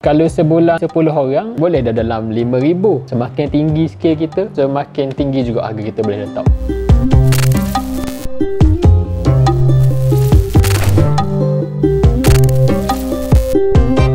Kalau sebulan 10 orang, boleh dah dalam 5,000. Semakin tinggi skill kita, semakin tinggi juga harga kita boleh letak.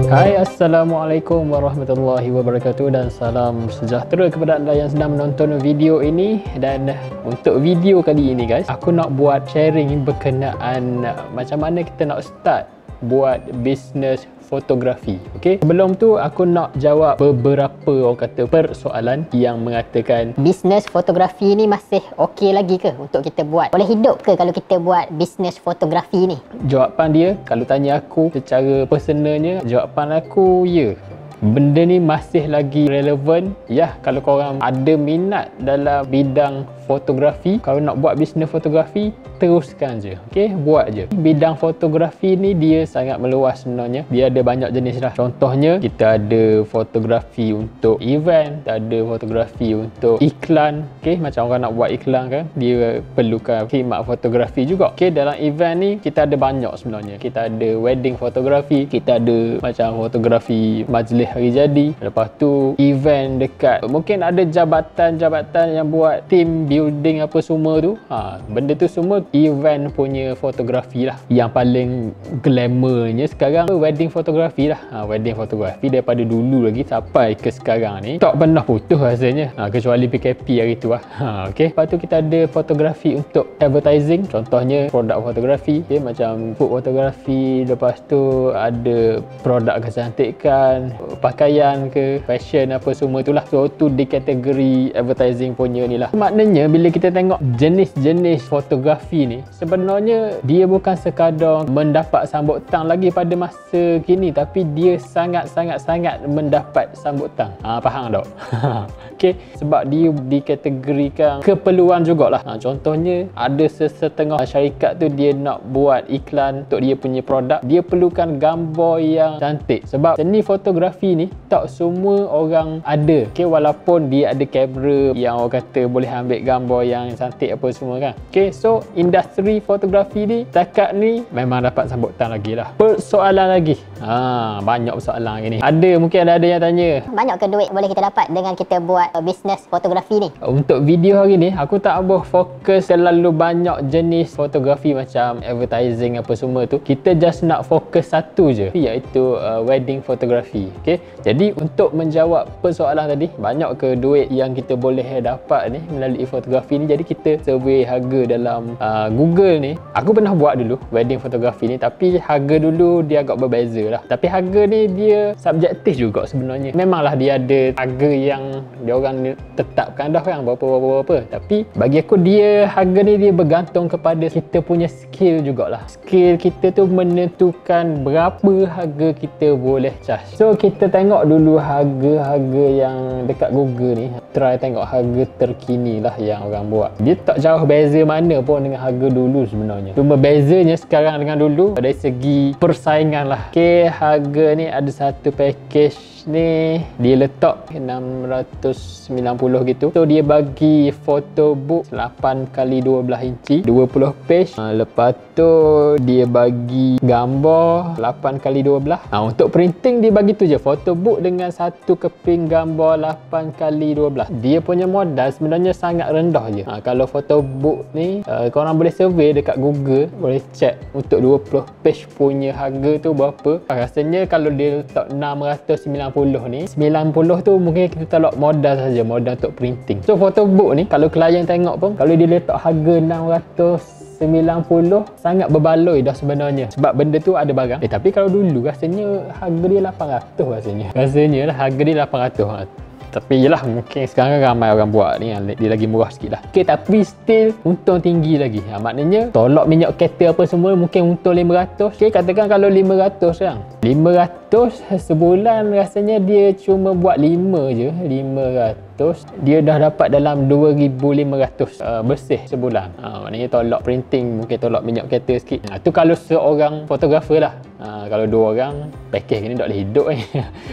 Hai, Assalamualaikum warahmatullahi wabarakatuh dan salam sejahtera kepada anda yang sedang menonton video ini. Dan untuk video kali ini guys, aku nak buat sharing berkenaan macam mana kita nak start buat bisnes fotografi. Okey, sebelum tu aku nak jawab beberapa orang kata persoalan yang mengatakan bisnes fotografi ni masih okey lagi ke untuk kita buat? Boleh hidup ke kalau kita buat bisnes fotografi ni? Jawapan dia, kalau tanya aku secara personalnya, jawapan aku ya. Benda ni masih lagi relevan. Ya, kalau korang ada minat dalam bidang fotografi, kalau nak buat bisnes fotografi, teruskan je. Okey, buat je. Bidang fotografi ni dia sangat meluas sebenarnya. Dia ada banyak jenis lah. Contohnya, kita ada fotografi untuk event, kita ada fotografi untuk iklan. Okey, macam orang nak buat iklan kan, dia perlukan khidmat fotografi juga. Okey, dalam event ni kita ada banyak sebenarnya. Kita ada wedding fotografi, kita ada macam fotografi majlis hari jadi. Lepas tu event dekat, mungkin ada jabatan-jabatan yang buat team building apa semua tu. Benda tu semua event punya fotografi lah. Yang paling glamournya sekarang wedding fotografi lah. Wedding fotografi daripada dulu lagi sampai ke sekarang ni tak pernah putus rasanya. Kecuali PKP hari tu lah. Okay. Lepas tu kita ada fotografi untuk advertising. Contohnya produk fotografi, okay, macam food fotografi. Lepas tu ada produk kecantikan, pakaian ke, fashion apa semua tu lah. So tu di kategori advertising punya ni lah. Maknanya bila kita tengok jenis-jenis fotografi ni, sebenarnya dia bukan sekadar mendapat sambutan lagi pada masa kini, tapi dia sangat-sangat mendapat sambutan. Faham tak? Okay, sebab dia dikategorikan keperluan jugalah. Contohnya ada setengah syarikat tu dia nak buat iklan untuk dia punya produk, dia perlukan gambar yang cantik. Sebab seni fotografi ni tak semua orang ada. Okay, walaupun dia ada kamera yang orang kata boleh ambil gambar yang cantik apa semua kan. Okay, so industri fotografi ni setakat ni memang dapat sambutan lagi lah. Persoalan lagi, banyak persoalan lagi ni. Mungkin ada yang tanya, banyak ke duit boleh kita dapat dengan kita buat bisnes fotografi ni? Untuk video hari ni aku tak boleh fokus terlalu banyak jenis fotografi macam advertising apa semua tu. Kita just nak fokus satu je, iaitu wedding fotografi. Okay, jadi untuk menjawab persoalan tadi, banyak ke duit yang kita boleh dapat ni melalui fotografi ni, jadi kita survey harga dalam Google ni. Aku pernah buat dulu wedding fotografi ni, tapi harga dulu dia agak berbeza lah. Tapi harga ni dia subjektif juga sebenarnya. Memanglah dia ada harga yang dia orang tetapkan dah kan, berapa. Tapi bagi aku harga ni dia bergantung kepada kita punya skill jugalah. Skill kita tu menentukan berapa harga kita boleh charge. So kita tengok dulu harga-harga yang dekat Google ni. Try tengok harga terkini lah yang orang buat. Dia tak jauh beza mana pun dengan harga dulu sebenarnya. Cuma bezanya sekarang dengan dulu dari segi persaingan lah. Okay, harga ni ada satu package ni dia letak 690 gitu. So dia bagi photo book 8x12 inci 20 page. Lepas tu dia bagi gambar 8x12. Untuk printing dia bagi tu je, photo book dengan satu keping gambar 8x12. Dia punya modal sebenarnya sangat rendah je. Kalau photo book ni korang boleh survey dekat Google, boleh check untuk 20 page punya harga tu berapa. Rasanya kalau dia letak 690 ni, 90 tu mungkin kita tolak modal saja, modal untuk printing. So photo book ni kalau klien tengok pun, kalau dia letak harga 690 sangat berbaloi dah sebenarnya, sebab benda tu ada barang. Tapi kalau dulu rasanya harga dia 800 rasanya lah harga dia 800. Tapi yelah, mungkin sekarang ramai orang buat ni dia lagi murah sikit lah. Okay, tapi still untung tinggi lagi. Maknanya tolak minyak kereta apa semua mungkin untung 500. Okay, katakan kalau 500 kan, 500 sebulan rasanya dia cuma buat 5 je, 500 dia dah dapat dalam 2,500 bersih sebulan. Maknanya tolak printing, mungkin tolak minyak kereta sikit. Tu kalau seorang fotografer lah. Kalau dua orang, package ni tak boleh hidup ni.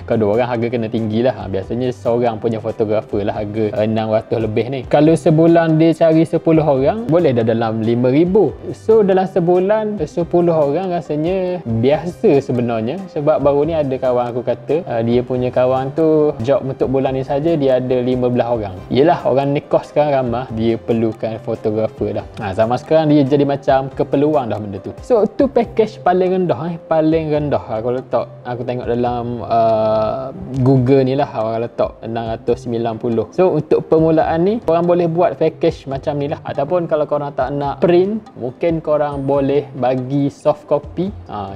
Kalau dua orang harga kena tinggi lah. Biasanya seorang punya fotografer lah harga 600 lebih ni. Kalau sebulan dia cari 10 orang, boleh dah dalam 5,000. So dalam sebulan 10 orang rasanya biasa sebenarnya, sebab baru ni ada kawan aku kata dia punya kawan tu job untuk bulan ni saja dia ada 15 orang. Yelah, orang nikah sekarang ramah, dia perlukan fotografer dah. Zaman sekarang dia jadi macam keperluan dah benda tu. So tu package paling rendah paling rendah aku letak, aku tengok dalam Google ni lah, orang letak 690. So untuk permulaan ni korang boleh buat package macam ni lah, ataupun kalau korang tak nak print, mungkin korang boleh bagi soft copy.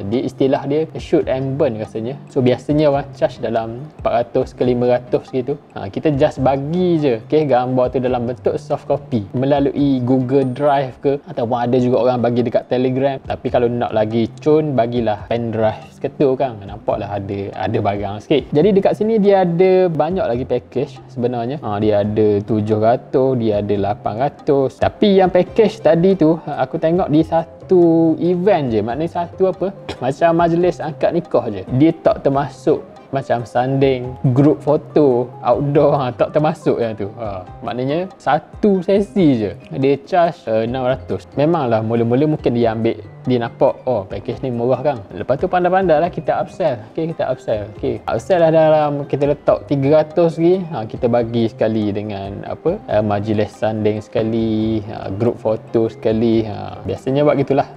Dia istilah dia shoot and burn rasanya. So biasanya orang charge dalam 400 ke 500 gitu. Kita just bagi je gambar tu dalam bentuk soft copy melalui Google Drive ke, ataupun ada juga orang bagi dekat Telegram. Tapi kalau nak lagi cun, bagilah pen drive seketul kan, nampaklah ada barang sikit. Jadi dekat sini dia ada banyak lagi package sebenarnya. Dia ada 700, dia ada 800. Tapi yang package tadi tu aku tengok di satu event je, maknanya satu apa, macam majlis angkat nikah je. Dia tak termasuk macam sanding group foto outdoor, tak termasuk yang tu. Maknanya satu sesi je dia charge 600. Memanglah mula-mula mungkin dia ambil, dia nampak package ni murah kan, lepas tu pandai-pandai lah kita upsell. Kita upsell lah dalam, kita letak 300 lagi, kita bagi sekali dengan apa, majlis sanding sekali, group foto sekali. Biasanya buat gitulah.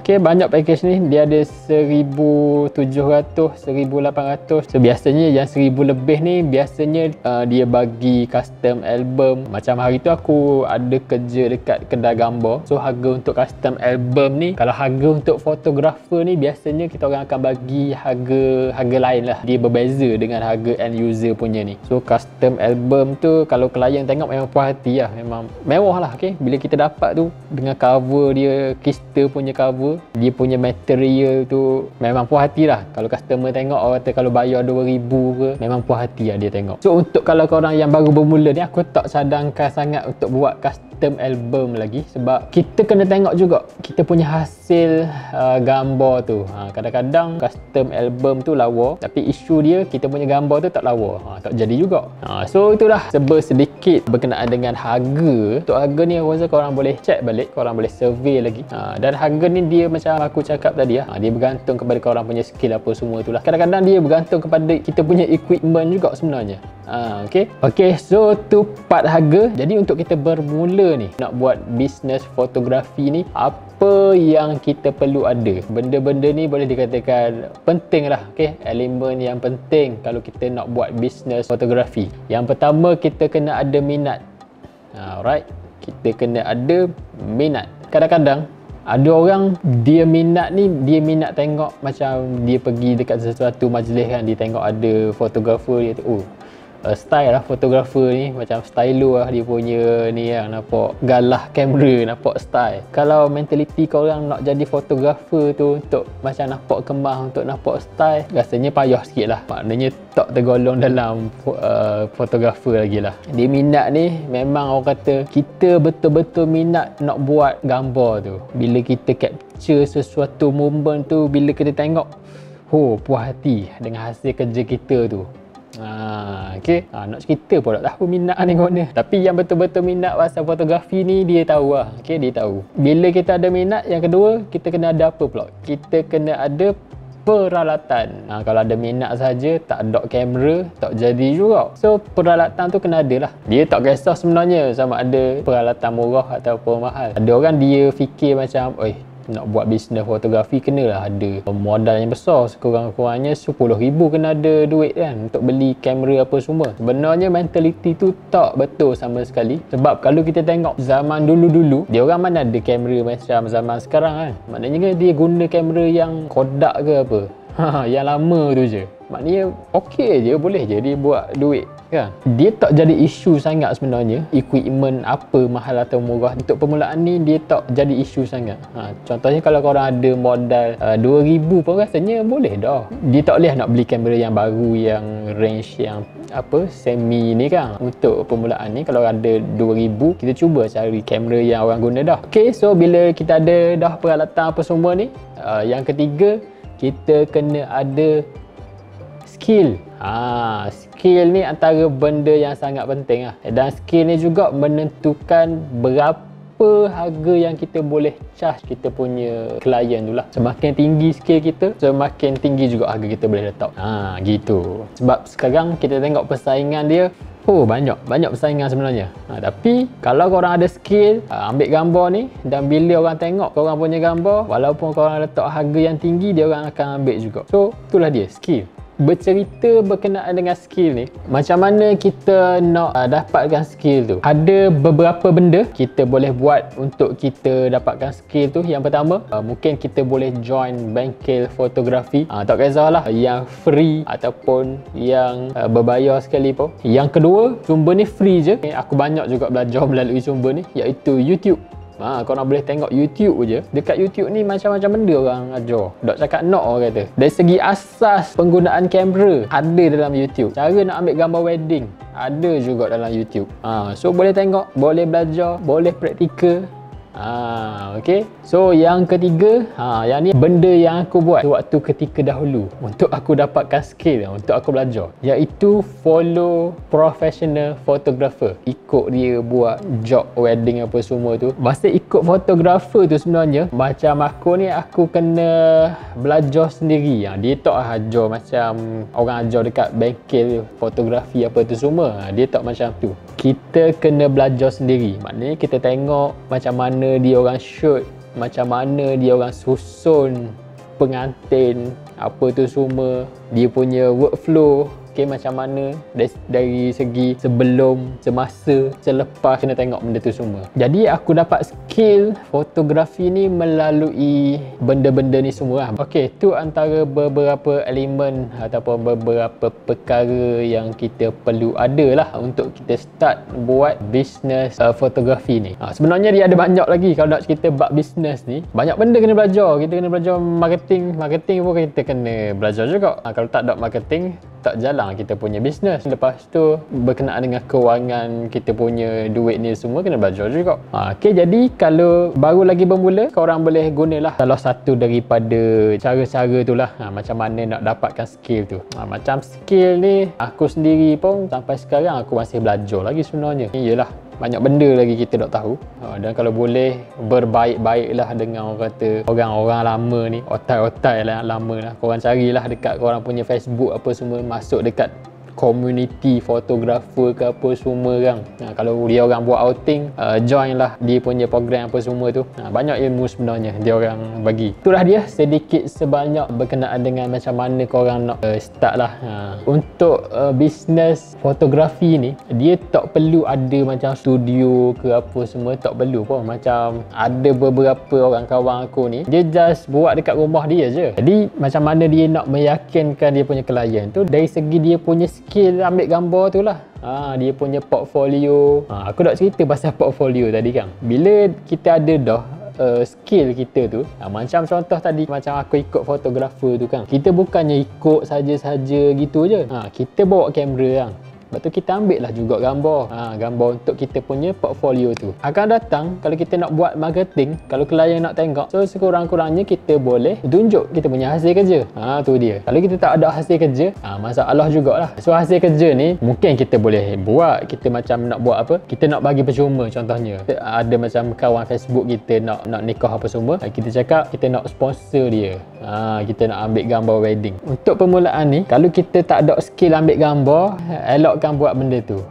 Banyak package ni dia ada 1700, 1800. So biasanya yang 1000 lebih ni biasanya dia bagi custom album. Macam hari tu aku ada kerja dekat kedai gambar, so harga untuk custom album ni, kalau harga untuk fotografer ni biasanya kita orang akan bagi harga lain lah, dia berbeza dengan harga end user punya ni. So custom album tu kalau klien tengok memang puas hati lah, memang mewah lah. Bila kita dapat tu dengan cover dia, Kister punya cover, dia punya material tu memang puas hati lah. Kalau customer tengok, orang kata kalau bayar 2000 ke, memang puas hati lah dia tengok. So untuk kalau korang yang baru bermula ni, aku tak cadangkan sangat untuk buat custom album lagi, sebab kita kena tengok juga kita punya hasil gambar tu. Kadang-kadang custom album tu lawa, tapi isu dia kita punya gambar tu tak lawa, tak jadi juga. So itulah sedikit berkenaan dengan harga. Untuk harga ni aku rasa korang boleh check balik, korang boleh survey lagi. Dan harga ni dia macam aku cakap tadi dia bergantung kepada korang punya skill apa semua tu lah. Kadang-kadang dia bergantung kepada kita punya equipment juga sebenarnya. Okay, so tu part harga. Jadi untuk kita bermula ni nak buat bisnes fotografi ni, apa yang kita perlu ada? Benda-benda ni boleh dikatakan penting lah. Elemen yang penting kalau kita nak buat bisnes fotografi. Yang pertama, kita kena ada minat. Alright, kita kena ada minat. Kadang-kadang ada orang dia minat tengok, macam dia pergi dekat sesuatu majlis kan, dia tengok ada fotografer dia tu, style lah fotografer ni, macam stylo lah dia punya ni lah, nampak galah kamera, nampak style. Kalau mentaliti korang nak jadi fotografer tu untuk macam nampak kemah, untuk nampak style, rasanya payah sikit lah. Maknanya tak tergolong dalam fotografer lagi lah. Dia minat ni memang orang kata kita betul-betul minat nak buat gambar tu. Bila kita capture sesuatu momen tu, bila kita tengok, puas hati dengan hasil kerja kita tu. Nak cerita pun tak tahu minat ni mana. Tapi yang betul-betul minat pasal fotografi ni, dia tahu lah. Dia tahu. Bila kita ada minat, yang kedua, kita kena ada apa pula? Kita kena ada peralatan. Kalau ada minat saja, tak ada kamera, tak jadi juga. So peralatan tu kena ada lah. Dia tak kisah sebenarnya sama ada peralatan murah ataupun mahal. Ada orang dia fikir macam, nak buat bisnes fotografi kenalah ada modal yang besar, sekurang-kurangnya 10,000 kena ada duit kan untuk beli kamera apa semua. Sebenarnya mentaliti tu tak betul sama sekali. Sebab kalau kita tengok zaman dulu-dulu, dia orang mana ada kamera macam zaman sekarang kan. Maknanya dia guna kamera yang Kodak ke apa, yang lama tu je. Maknanya okey je, boleh je dia buat duit kan. Dia tak jadi isu sangat sebenarnya, equipment apa mahal atau murah. Untuk permulaan ni dia tak jadi isu sangat. Contohnya kalau korang ada modal 2,000 pun rasanya boleh dah. Dia tak boleh nak beli kamera yang baru, yang range yang semi ni kan. Untuk permulaan ni kalau ada 2,000, kita cuba cari kamera yang orang guna dah. Okay, so bila kita ada dah peralatan apa semua ni, yang ketiga, kita kena ada skill. Skill ni antara benda yang sangat penting lah. Dan skill ni juga menentukan berapa berapa harga yang kita boleh charge kita punya klien tu lah. Semakin tinggi skill kita, semakin tinggi juga harga kita boleh letak. Gitu. Sebab sekarang kita tengok persaingan dia, banyak persaingan sebenarnya. Tapi kalau korang ada skill ambil gambar ni, dan bila orang tengok korang punya gambar, walaupun korang letak harga yang tinggi, dia orang akan ambil juga. So itulah dia, skill. Bercerita berkenaan dengan skill ni, macam mana kita nak dapatkan skill tu. Ada beberapa benda kita boleh buat untuk kita dapatkan skill tu. Yang pertama, mungkin kita boleh join bengkel fotografi. Tak kisahlah yang free ataupun yang berbayar sekalipun. Yang kedua, sumber ni free je. Aku banyak juga belajar melalui sumber ni, iaitu YouTube. Korang boleh tengok YouTube je. Dekat YouTube ni macam-macam benda orang ajar. Dok cakap nak orang kata. Dari segi asas penggunaan kamera ada dalam YouTube. Cara nak ambil gambar wedding ada juga dalam YouTube. So boleh tengok, boleh belajar, boleh praktikal. Okay. So yang ketiga, yang ni benda yang aku buat waktu ketika dahulu untuk aku dapatkan skill, untuk aku belajar, iaitu follow professional photographer. Ikut dia buat job wedding apa semua tu. Masa ikut fotografer tu sebenarnya, macam aku ni, aku kena belajar sendiri. Dia tak ajar macam orang ajar dekat bengkel fotografi apa tu semua. Dia tak macam tu. Kita kena belajar sendiri. Maknanya kita tengok macam mana dia orang shoot, macam mana dia orang susun pengantin apa tu semua, dia punya workflow. Macam mana dari segi sebelum, semasa, selepas, kena tengok benda tu semua. Jadi aku dapat skill fotografi ni melalui benda-benda ni semua lah. Tu antara beberapa elemen ataupun beberapa perkara yang kita perlu ada lah untuk kita start buat bisnes fotografi ni. Sebenarnya dia ada banyak lagi. Kalau nak cerita bab bisnes ni, banyak benda kena belajar. Kita kena belajar marketing pun kita kena belajar juga. Kalau tak ada marketing, tak jalan kita punya bisnes. Lepas tu berkenaan dengan kewangan kita punya duit ni semua kena belajar juga. Jadi kalau baru lagi bermula, korang boleh gunalah salah satu daripada cara-cara tu lah. Macam mana nak dapatkan skill tu. Macam skill ni, aku sendiri pun sampai sekarang aku masih belajar lagi sebenarnya. Yelah, banyak benda lagi kita tak tahu. Dan kalau boleh berbaik-baiklah dengan orang kata orang-orang lama ni, otai-otai lah lama lah. Korang carilah dekat korang punya Facebook apa semua, masuk dekat community fotografer ke apa semua kan. Kalau dia orang buat outing, join lah dia punya program apa semua tu. Banyak ilmu sebenarnya dia orang bagi. Itulah dia sedikit sebanyak berkenaan dengan macam mana korang nak start lah. Untuk bisnes fotografi ni, dia tak perlu ada macam studio ke apa semua, tak perlu pun. Macam ada beberapa orang kawan aku ni, dia just buat dekat rumah dia je. Jadi macam mana dia nak meyakinkan dia punya klien tu, dari segi dia punya skill ambil gambar tu lah. Dia punya portfolio. Aku nak cerita pasal portfolio tadi kan. Bila kita ada dah skill kita tu, macam contoh tadi, macam aku ikut fotografer tu kan, kita bukannya ikut saja-saja gitu je. Kita bawa kamera kan. Lepas tu kita ambil lah juga gambar. Gambar untuk kita punya portfolio tu. Akan datang, kalau kita nak buat marketing, kalau klien nak tengok, so sekurang-kurangnya kita boleh tunjuk kita punya hasil kerja. Tu dia. Kalau kita tak ada hasil kerja, masalah jugalah. So hasil kerja ni, mungkin kita boleh buat. Kita macam nak buat apa, kita nak bagi percuma contohnya. Ada macam kawan Facebook kita nak nikah apa semua, kita cakap kita nak sponsor dia. Kita nak ambil gambar wedding. Untuk permulaan ni, kalau kita tak ada skill ambil gambar, elokkan buat benda tu.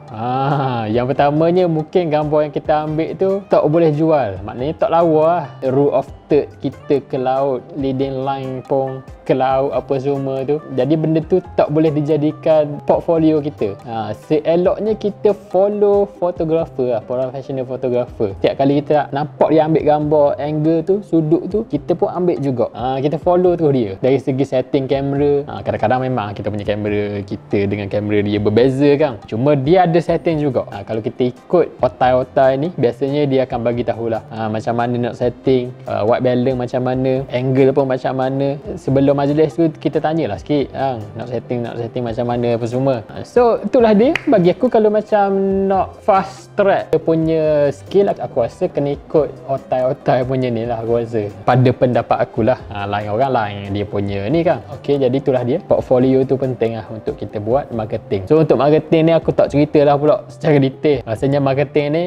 Yang pertamanya, mungkin gambar yang kita ambil tu tak boleh jual. Maknanya tak lawa lah. Rule of third kita ke laut, leading line pun ke laut apa semua tu. Jadi benda tu tak boleh dijadikan portfolio kita. Seeloknya kita follow fotografer lah, professional photographer. Setiap kali kita nampak dia ambil gambar angle tu, sudut tu, kita pun ambil juga. Kita follow tu dia. Dari segi setting kamera, kadang-kadang memang kita punya kamera kita dengan kamera dia berbeza kan. Cuma dia ada setting juga. Kalau kita ikut otai-otai ni, biasanya dia akan bagi tahulah macam mana nak setting, white balance macam mana, angle pun macam mana. Sebelum majlis tu kita tanyalah sikit, nak setting macam mana apa semua. So itulah dia. Bagi aku, kalau macam nak fast track dia punya skill, aku rasa kena ikut otai-otai punya ni lah. Aku rasa pada pendapat aku lah. Lain orang lain dia punya ni kan. Jadi itulah dia. Portfolio tu penting lah untuk kita buat marketing. So untuk marketing marketing ni aku tak cerita lah pula secara detail. Rasanya marketing ni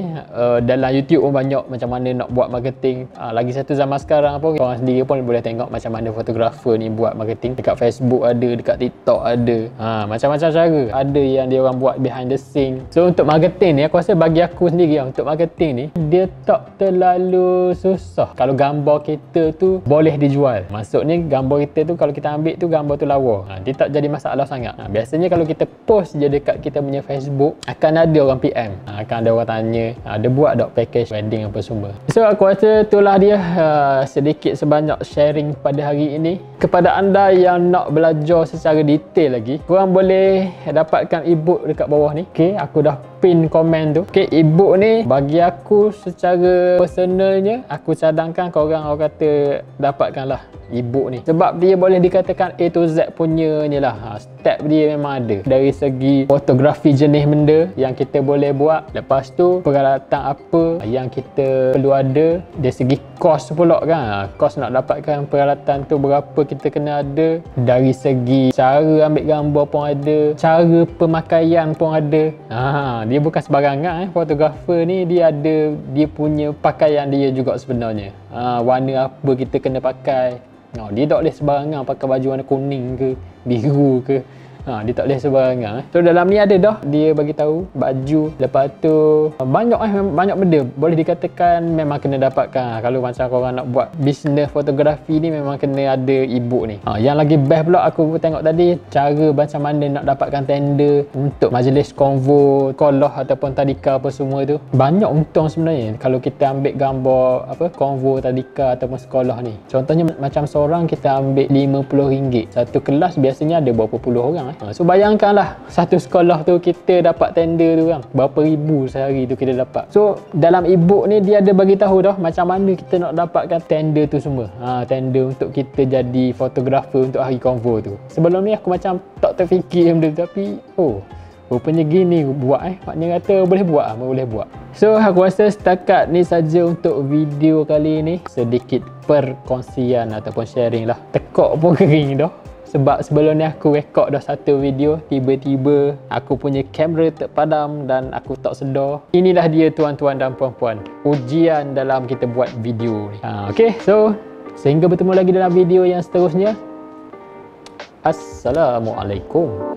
dalam YouTube pun banyak macam mana nak buat marketing. Lagi satu zaman sekarang pun korang sendiri pun boleh tengok macam mana fotografer ni buat marketing. Dekat Facebook ada, dekat TikTok ada. Macam-macam cara. Ada yang dia orang buat behind the scene. So untuk marketing ni aku rasa bagi aku sendiri untuk marketing ni dia tak terlalu susah. Kalau gambar kita tu boleh dijual. Maksudnya gambar kita tu kalau kita ambil tu gambar tu lawa. Dia tak jadi masalah sangat. Biasanya kalau kita post je dekat kita punya Facebook, akan ada orang PM. Akan ada orang tanya, ada buat tak package wedding apa semua. So aku rasa itulah dia sedikit sebanyak sharing pada hari ini. Kepada anda yang nak belajar secara detail lagi, korang boleh dapatkan ebook dekat bawah ni. Okay, aku dah pin komen tu. Okay, ebook ni bagi aku secara personalnya aku cadangkan korang orang kata dapatkanlah ebook ni, sebab dia boleh dikatakan A to Z punya ni lah. Step dia memang ada dari segi fotografi, jenis benda yang kita boleh buat, lepas tu peralatan apa yang kita perlu ada, dari segi kos pula kan, kos nak dapatkan peralatan tu berapa kita kena ada, dari segi cara ambil gambar pun ada, cara pemakaian pun ada. Dia bukan sembarangan fotografer ni, dia ada dia punya pakaian dia juga sebenarnya. Warna apa kita kena pakai. Dia tak boleh sembarangan pakai baju warna kuning ke biru ke. Dia tak boleh sembarangan. So dalam ni ada dah dia bagi tahu baju, lepas tu banyak benda boleh dikatakan memang kena dapatkan. Kalau macam korang nak buat bisnes fotografi ni memang kena ada ebook ni. Yang lagi best pula aku tengok tadi, cara macam mana nak dapatkan tender untuk majlis konvo, kolah ataupun tadika apa semua tu. Banyak untung sebenarnya kalau kita ambil gambar konvo, tadika ataupun sekolah ni. Contohnya macam seorang kita ambil RM50. Satu kelas biasanya ada berapa puluh orang. So bayangkanlah satu sekolah tu kita dapat tender tu kan, berapa ribu sehari tu kita dapat. So dalam ebook ni dia ada bagi tahu dah macam mana kita nak dapatkan tender tu semua. Tender untuk kita jadi fotografer untuk hari konvo tu. Sebelum ni aku macam tak terfikir benda tu, tapi rupanya gini buat maknanya kata boleh buat. So aku rasa setakat ni saja untuk video kali ni. Sedikit perkongsian ataupun sharing lah. Tekak pun kering dah. Sebab sebelum ni aku rekod dah satu video, tiba-tiba aku punya kamera terpadam dan aku tak sedar. Inilah dia tuan-tuan dan puan-puan, ujian dalam kita buat video ni. Okay, so sehingga bertemu lagi dalam video yang seterusnya. Assalamualaikum.